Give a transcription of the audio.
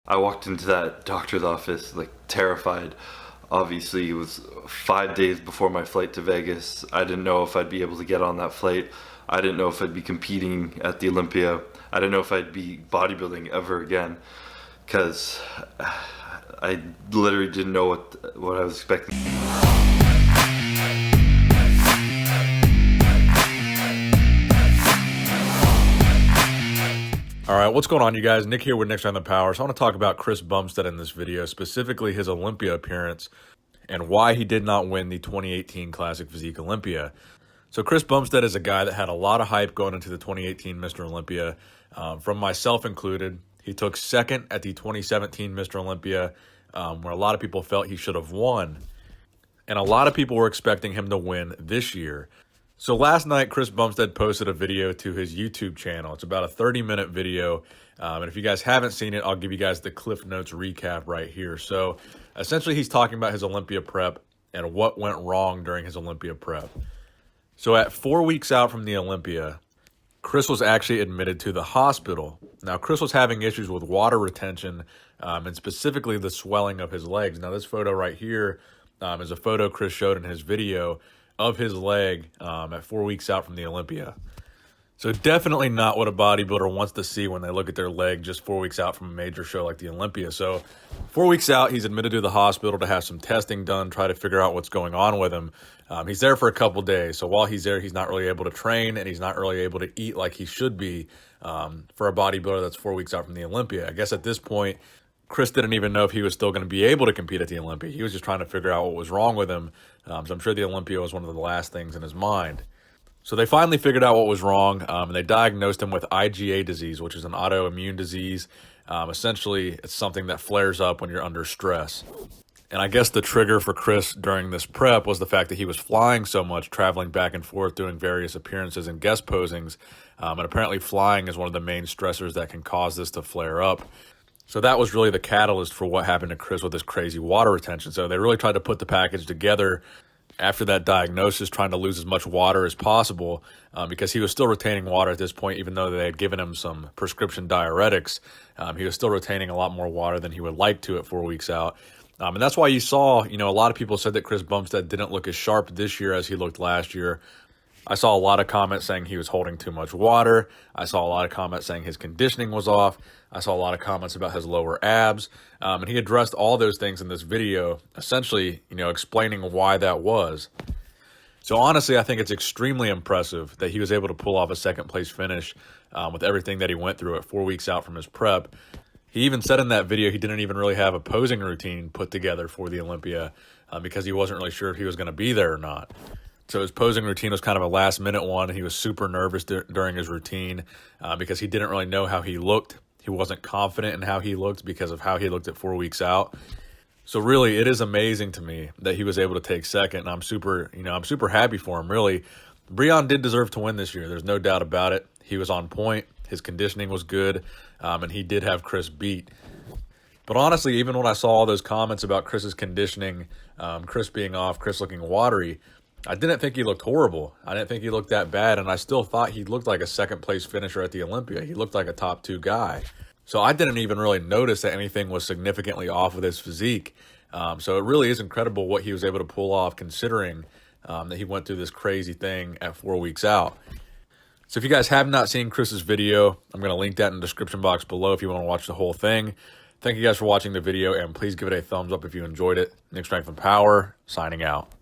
I walked into that doctor's office like terrified. Obviously, it was 5 days before my flight to Vegas. I didn't know if I'd be able to get on that flight. I didn't know if I'd be competing at the Olympia. I didn't know if I'd be bodybuilding ever again, because I literally didn't know what I was expecting. All right, what's going on, you guys? Nick here with Nick's Around the Power. So I want to talk about Chis Bumstead in this video, specifically his Olympia appearance and why he did not win the 2018 Classic Physique Olympia. So Chis Bumstead is a guy that had a lot of hype going into the 2018 Mr. Olympia, from myself included. He took second at the 2017 Mr. Olympia, where a lot of people felt he should have won. And a lot of people were expecting him to win this year. So last night, Chis Bumstead posted a video to his YouTube channel. It's about a 30-minute video. And if you guys haven't seen it, I'll give you guys the Cliff Notes recap right here. So essentially, he's talking about his Olympia prep and what went wrong during his Olympia prep. So at 4 weeks out from the Olympia, Chris was actually admitted to the hospital. Now, Chris was having issues with water retention and specifically the swelling of his legs. Now, this photo right here is a photo Chris showed in his video of his leg at 4 weeks out from the Olympia. So definitely not what a bodybuilder wants to see when they look at their leg just 4 weeks out from a major show like the Olympia. So 4 weeks out, he's admitted to the hospital to have some testing done, try to figure out what's going on with him. He's there for a couple days. So while he's there, he's not really able to train and he's not really able to eat like he should be for a bodybuilder that's 4 weeks out from the Olympia. I guess at this point, Chris didn't even know if he was still going to be able to compete at the Olympia. He was just trying to figure out what was wrong with him. So I'm sure the Olympia was one of the last things in his mind. So they finally figured out what was wrong, and they diagnosed him with IgA disease, which is an autoimmune disease. Essentially, it's something that flares up when you're under stress. And I guess the trigger for Chris during this prep was the fact that he was flying so much, traveling back and forth, doing various appearances and guest posings. And apparently flying is one of the main stressors that can cause this to flare up. So that was really the catalyst for what happened to Chris with this crazy water retention. So they really tried to put the package together after that diagnosis, trying to lose as much water as possible because he was still retaining water at this point, even though they had given him some prescription diuretics. He was still retaining a lot more water than he would like to at 4 weeks out. And that's why you saw, a lot of people said that Chis Bumstead didn't look as sharp this year as he looked last year. I saw a lot of comments saying he was holding too much water. I saw a lot of comments saying his conditioning was off. I saw a lot of comments about his lower abs. And he addressed all those things in this video, essentially, explaining why that was. So honestly, I think it's extremely impressive that he was able to pull off a second place finish with everything that he went through at 4 weeks out from his prep. He even said in that video he didn't even really have a posing routine put together for the Olympia because he wasn't really sure if he was going to be there or not. So his posing routine was kind of a last-minute one. He was super nervous during his routine because he didn't really know how he looked. He wasn't confident in how he looked because of how he looked at 4 weeks out. So really, it is amazing to me that he was able to take second. And I'm super happy for him, really. Breon did deserve to win this year. There's no doubt about it. He was on point. His conditioning was good, and he did have Chris beat. But honestly, even when I saw all those comments about Chris's conditioning, Chris being off, Chris looking watery, I didn't think he looked horrible. I didn't think he looked that bad, and I still thought he looked like a second-place finisher at the Olympia. He looked like a top 2 guy. So I didn't even really notice that anything was significantly off with his physique. So it really is incredible what he was able to pull off, considering that he went through this crazy thing at 4 weeks out. So if you guys have not seen Chris's video, I'm going to link that in the description box below if you want to watch the whole thing. Thank you guys for watching the video, and please give it a thumbs up if you enjoyed it. Nick Strength and Power, signing out.